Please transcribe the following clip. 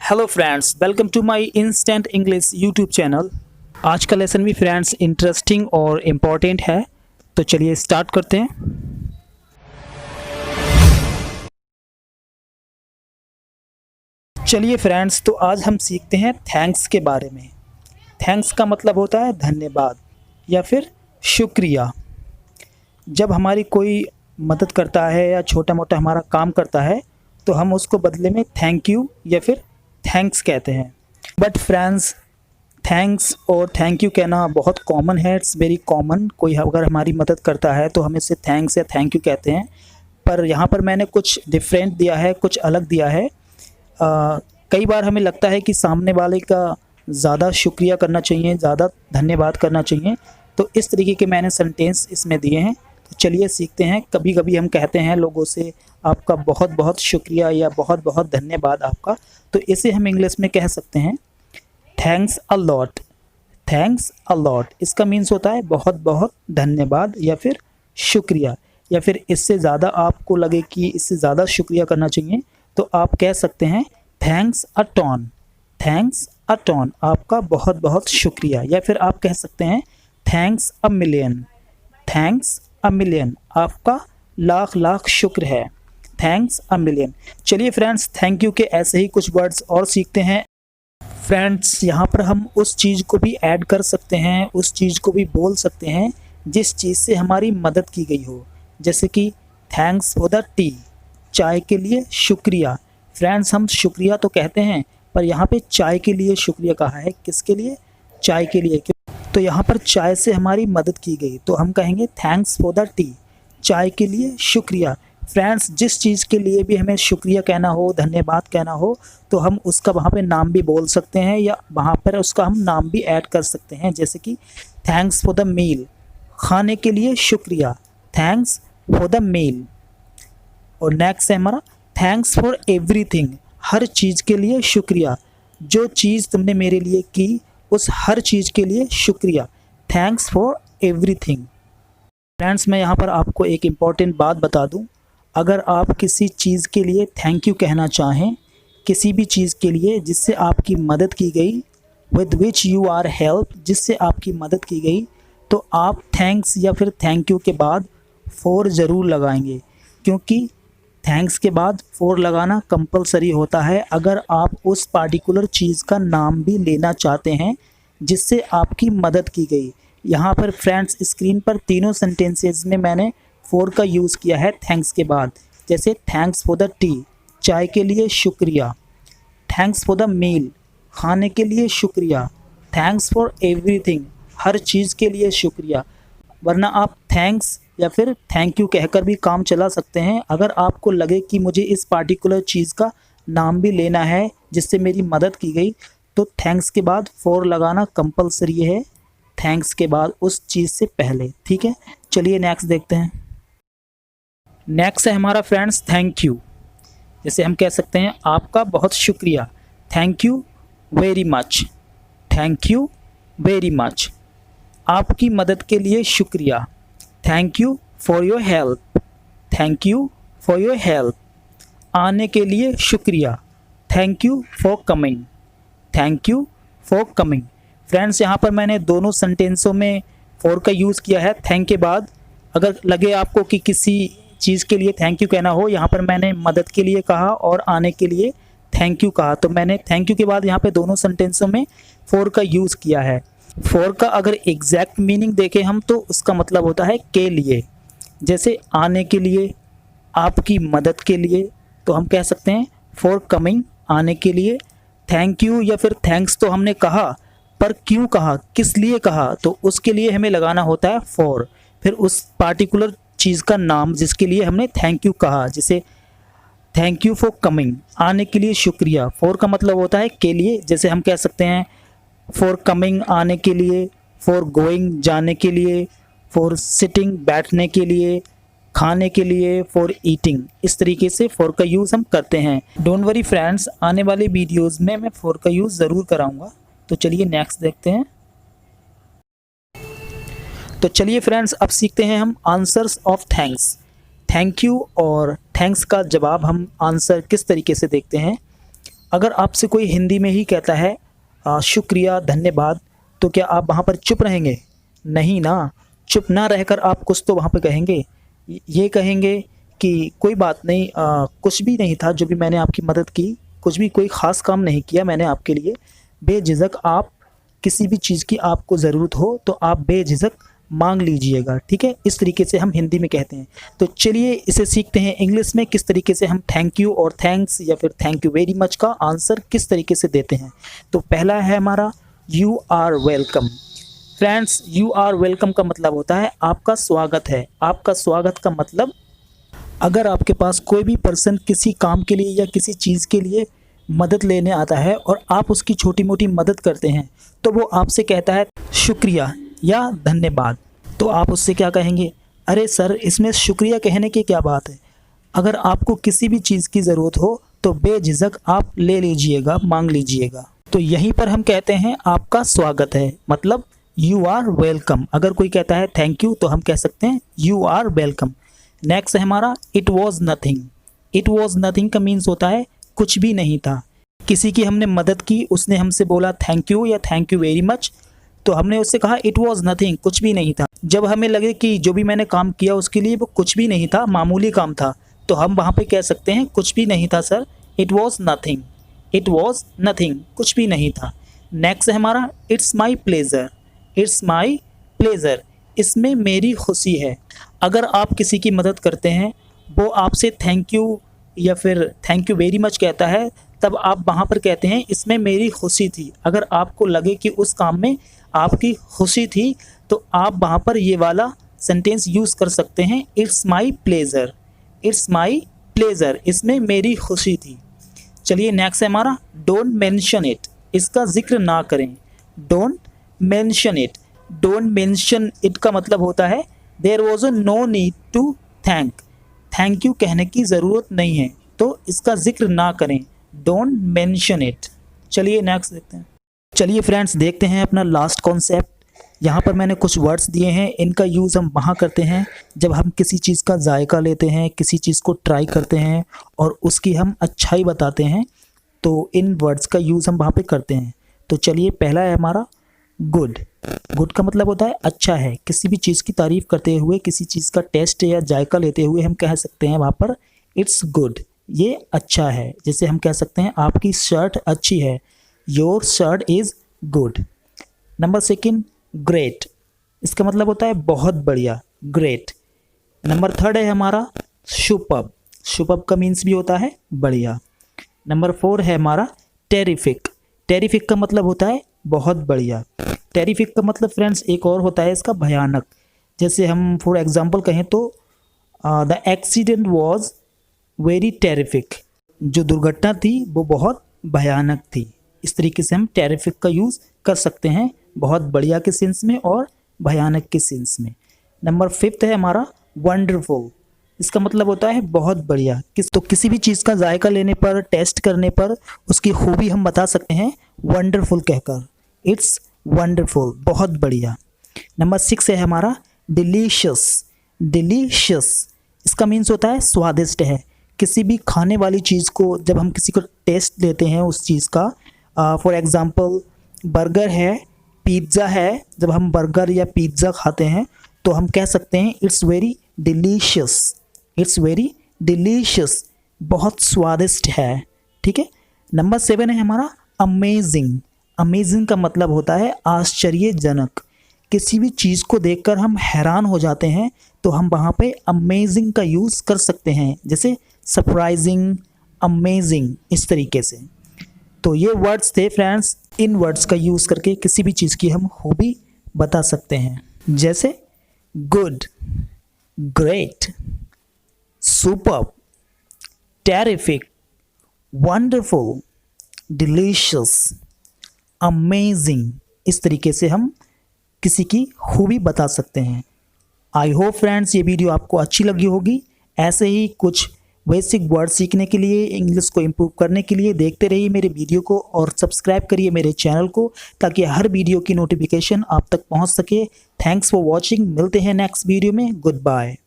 Hello friends, welcome to my instant English YouTube channel. आज का lesson भी friends interesting और इम्पॉर्टेंट है, तो चलिए स्टार्ट करते हैं। चलिए फ्रेंड्स, तो आज हम सीखते हैं थैंक्स के बारे में। थैंक्स का मतलब होता है धन्यवाद या फिर शुक्रिया। जब हमारी कोई मदद करता है या छोटा मोटा हमारा काम करता है तो हम उसको बदले में थैंक यू या फिर थैंक्स कहते हैं। बट फ्रेंड्स, थैंक्स और थैंक यू कहना बहुत कॉमन है, इट्स वेरी कॉमन। कोई अगर हमारी मदद करता है तो हम इसे थैंक्स या थैंक यू कहते हैं। पर यहाँ पर मैंने कुछ डिफरेंट दिया है, कुछ अलग दिया है। कई बार हमें लगता है कि सामने वाले का ज़्यादा शुक्रिया करना चाहिए, ज़्यादा धन्यवाद करना चाहिए, तो इस तरीके के मैंने सेंटेंस इसमें दिए हैं। तो चलिए सीखते हैं। कभी कभी हम कहते हैं लोगों से आपका बहुत बहुत शुक्रिया या बहुत बहुत धन्यवाद आपका, तो इसे हम इंग्लिश में कह सकते हैं thanks a lot. Thanks a lot इसका मीन्स होता है बहुत बहुत धन्यवाद या फिर शुक्रिया। या फिर इससे ज़्यादा आपको लगे कि इससे ज़्यादा शुक्रिया करना चाहिए तो आप कह सकते हैं thanks a ton. Thanks a ton, आपका बहुत बहुत शुक्रिया। या फिर आप कह सकते हैं thanks a million. Thanks a million, आपका लाख लाख शुक्र है। Thanks a million. चलिए फ्रेंड्स, थैंक यू के ऐसे ही कुछ वर्ड्स और सीखते हैं। फ्रेंड्स, यहाँ पर हम उस चीज़ को भी ऐड कर सकते हैं, उस चीज़ को भी बोल सकते हैं जिस चीज़ से हमारी मदद की गई हो। जैसे कि थैंक्स फॉर द टी, चाय के लिए शुक्रिया। फ्रेंड्स, हम शुक्रिया तो कहते हैं पर यहाँ पे चाय के लिए शुक्रिया कहा है। किसके लिए? चाय के लिए। तो यहाँ पर चाय से हमारी मदद की गई तो हम कहेंगे थैंक्स फॉर द टी, चाय के लिए शुक्रिया। फ्रेंड्स, जिस चीज़ के लिए भी हमें शुक्रिया कहना हो, धन्यवाद कहना हो, तो हम उसका वहाँ पे नाम भी बोल सकते हैं या वहाँ पर उसका हम नाम भी ऐड कर सकते हैं। जैसे कि थैंक्स फॉर द मील, खाने के लिए शुक्रिया। Thanks for the meal. और नेक्स्ट है हमारा थैंक्स फॉर एवरीथिंग, हर चीज़ के लिए शुक्रिया। जो चीज़ तुमने मेरे लिए की उस हर चीज़ के लिए शुक्रिया। Thanks for everything. फ्रेंड्स, मैं यहाँ पर आपको एक इम्पॉर्टेंट बात बता दूँ। अगर आप किसी चीज़ के लिए थैंक यू कहना चाहें, किसी भी चीज़ के लिए जिससे आपकी मदद की गई, with which you are help, जिससे आपकी मदद की गई, तो आप थैंक्स या फिर थैंक यू के बाद फॉर ज़रूर लगाएंगे। क्योंकि थैंक्स के बाद फॉर लगाना कंपलसरी होता है अगर आप उस पार्टिकुलर चीज़ का नाम भी लेना चाहते हैं जिससे आपकी मदद की गई। यहाँ पर फ्रेंड्स, स्क्रीन पर तीनों सेंटेंसेस में मैंने फॉर का यूज़ किया है थैंक्स के बाद। जैसे थैंक्स फॉर द टी, चाय के लिए शुक्रिया। थैंक्स फॉर द मील, खाने के लिए शुक्रिया। थैंक्स फॉर एवरीथिंग, हर चीज़ के लिए शुक्रिया। वरना आप थैंक्स या फिर थैंक यू कहकर भी काम चला सकते हैं। अगर आपको लगे कि मुझे इस पार्टिकुलर चीज़ का नाम भी लेना है जिससे मेरी मदद की गई, तो थैंक्स के बाद फॉर लगाना कंपलसरी है, थैंक्स के बाद उस चीज़ से पहले। ठीक है, चलिए नेक्स्ट देखते हैं। नेक्स्ट है हमारा फ्रेंड्स थैंक यू। जैसे हम कह सकते हैं आपका बहुत शुक्रिया। Thank you very much. Thank you very much, आपकी मदद के लिए शुक्रिया। Thank you for your help. Thank you for your help, आने के लिए शुक्रिया। Thank you for coming. Thank you for coming. Friends, यहाँ पर मैंने दोनों सेंटेंसों में फॉर का यूज़ किया है थैंक के बाद। अगर लगे आपको कि किसी चीज़ के लिए थैंक यू कहना हो, यहाँ पर मैंने मदद के लिए कहा और आने के लिए थैंक यू कहा, तो मैंने थैंक यू के बाद यहाँ पे दोनों सेंटेंसों में फॉर का यूज़ किया है। फॉर का अगर एग्जैक्ट मीनिंग देखें हम तो उसका मतलब होता है के लिए। जैसे आने के लिए, आपकी मदद के लिए, तो हम कह सकते हैं फॉर कमिंग, आने के लिए। थैंक यू या फिर थैंक्स तो हमने कहा, पर क्यों कहा, किस लिए कहा, तो उसके लिए हमें लगाना होता है फॉर। फिर उस पार्टिकुलर चीज़ का नाम जिसके लिए हमने थैंक यू कहा, जैसे थैंक यू फॉर कमिंग, आने के लिए शुक्रिया। फॉर का मतलब होता है के लिए। जैसे हम कह सकते हैं फॉर कमिंग, आने के लिए। फॉर गोइंग, जाने के लिए। फॉर सिटिंग, बैठने के लिए। खाने के लिए। For eating. इस तरीके से फॉर का यूज़ हम करते हैं। डोंट वरी फ्रेंड्स, आने वाले वीडियोज़ में मैं फॉर का यूज़ ज़रूर कराऊंगा। तो चलिए नेक्स्ट देखते हैं। तो चलिए फ्रेंड्स, अब सीखते हैं हम answers of thanks. Thank you और थैंक्स का जवाब हम आंसर किस तरीके से देखते हैं। अगर आपसे कोई हिंदी में ही कहता है शुक्रिया, धन्यवाद, तो क्या आप वहाँ पर चुप रहेंगे? नहीं ना। चुप ना रहकर आप कुछ तो वहाँ पे कहेंगे। ये कहेंगे कि कोई बात नहीं, कुछ भी नहीं था जो भी मैंने आपकी मदद की, कुछ भी कोई ख़ास काम नहीं किया मैंने आपके लिए। बेझिझक आप किसी भी चीज़ की आपको ज़रूरत हो तो आप बेझिझक मांग लीजिएगा, ठीक है। इस तरीके से हम हिंदी में कहते हैं। तो चलिए इसे सीखते हैं इंग्लिश में, किस तरीके से हम थैंक यू और थैंक्स या फिर थैंक यू वेरी मच का आंसर किस तरीके से देते हैं। तो पहला है हमारा you are welcome. Friends, you are welcome का मतलब होता है आपका स्वागत है। आपका स्वागत का मतलब, अगर आपके पास कोई भी पर्सन किसी काम के लिए या किसी चीज़ के लिए मदद लेने आता है और आप उसकी छोटी मोटी मदद करते हैं, तो वो आपसे कहता है शुक्रिया या धन्यवाद। तो आप उससे क्या कहेंगे? अरे सर, इसमें शुक्रिया कहने की क्या बात है। अगर आपको किसी भी चीज़ की ज़रूरत हो तो बेझिझक आप ले लीजिएगा, मांग लीजिएगा। तो यहीं पर हम कहते हैं आपका स्वागत है, मतलब यू आर वेलकम। अगर कोई कहता है थैंक यू तो हम कह सकते हैं यू आर वेलकम। नेक्स्ट है हमारा it was nothing. It was nothing का मीन्स होता है कुछ भी नहीं था। किसी की हमने मदद की, उसने हमसे बोला थैंक यू या थैंक यू वेरी मच, तो हमने उससे कहा इट वॉज नथिंग, कुछ भी नहीं था। जब हमें लगे कि जो भी मैंने काम किया उसके लिए वो कुछ भी नहीं था, मामूली काम था, तो हम वहाँ पे कह सकते हैं कुछ भी नहीं था sir, it was nothing. It was nothing, कुछ भी नहीं था। नेक्स्ट है हमारा it's my pleasure. It's my pleasure, इसमें मेरी खुशी है। अगर आप किसी की मदद करते हैं, वो आपसे थैंक यू या फिर थैंक यू वेरी मच कहता है, तब आप वहाँ पर कहते हैं इसमें मेरी खुशी थी। अगर आपको लगे कि उस काम में आपकी खुशी थी तो आप वहाँ पर ये वाला सेंटेंस यूज़ कर सकते हैं, it's my pleasure. It's my pleasure, इसमें मेरी खुशी थी। चलिए नेक्स्ट है हमारा डोंट मेंशन इट। इसका जिक्र ना करें। Don't mention it. Don't mention it का मतलब होता है there was no need to thank you कहने की ज़रूरत नहीं है, तो इसका जिक्र ना करें, डोंट मेंशन इट। चलिए नेक्स्ट देखते हैं। चलिए फ्रेंड्स, देखते हैं अपना लास्ट कॉन्सेप्ट। यहाँ पर मैंने कुछ वर्ड्स दिए हैं, इनका यूज़ हम वहाँ करते हैं जब हम किसी चीज़ का जायका लेते हैं, किसी चीज़ को ट्राई करते हैं और उसकी हम अच्छाई बताते हैं, तो इन वर्ड्स का यूज़ हम वहाँ पे करते हैं। तो चलिए पहला है हमारा गुड। गुड का मतलब होता है अच्छा है। किसी भी चीज़ की तारीफ़ करते हुए, किसी चीज़ का टेस्ट या जायका लेते हुए हम कह सकते हैं वहाँ पर इट्स गुड, ये अच्छा है। जैसे हम कह सकते हैं आपकी शर्ट अच्छी है, your shirt is good. Number second great. इसका मतलब होता है बहुत बढ़िया, ग्रेट। नंबर थर्ड है हमारा सुपर्ब। सुपर्ब का मीन्स भी होता है बढ़िया। नंबर फोर है हमारा टेरिफिक। टेरिफिक का मतलब होता है बहुत बढ़िया। टेरिफिक का मतलब फ्रेंड्स एक और होता है इसका भयानक। जैसे हम फॉर एग्जांपल कहें तो the accident was very terrific. जो दुर्घटना थी वो बहुत भयानक थी। इस तरीके से हम टेरिफिक का यूज़ कर सकते हैं, बहुत बढ़िया के सेंस में और भयानक के सेंस में। नंबर फिफ्थ है हमारा वंडरफुल। इसका मतलब होता है बहुत बढ़िया। किसी भी चीज़ का जायका लेने पर, टेस्ट करने पर उसकी खूबी हम बता सकते हैं वंडरफुल कहकर, इट्स वंडरफुल, बहुत बढ़िया। नंबर सिक्स है हमारा डिलीशियस। डिलीशियस इसका मीन्स होता है स्वादिष्ट है। किसी भी खाने वाली चीज़ को जब हम किसी को टेस्ट लेते हैं उस चीज़ का, फॉर एग्ज़ाम्पल बर्गर है, पिज़्ज़ा है, जब हम बर्गर या पिज़्ज़ा खाते हैं तो हम कह सकते हैं it's very delicious. It's very delicious, बहुत स्वादिष्ट है, ठीक है। नंबर सेवन है हमारा अमेजिंग। अमेजिंग का मतलब होता है आश्चर्यजनक। किसी भी चीज़ को देखकर हम हैरान हो जाते हैं तो हम वहाँ पे अमेजिंग का यूज़ कर सकते हैं, जैसे सरप्राइजिंग, अमेजिंग, इस तरीके से। तो ये वर्ड्स थे फ्रेंड्स। इन वर्ड्स का यूज़ करके किसी भी चीज़ की हम खूबी बता सकते हैं, जैसे good, great, superb, terrific, wonderful, delicious, amazing. इस तरीके से हम किसी की खूबी बता सकते हैं। आई होप फ्रेंड्स ये वीडियो आपको अच्छी लगी होगी। ऐसे ही कुछ बेसिक वर्ड सीखने के लिए, इंग्लिश को इम्प्रूव करने के लिए देखते रहिए मेरे वीडियो को और सब्सक्राइब करिए मेरे चैनल को, ताकि हर वीडियो की नोटिफिकेशन आप तक पहुंच सके। Thanks for watching. मिलते हैं नेक्स्ट वीडियो में। Good bye.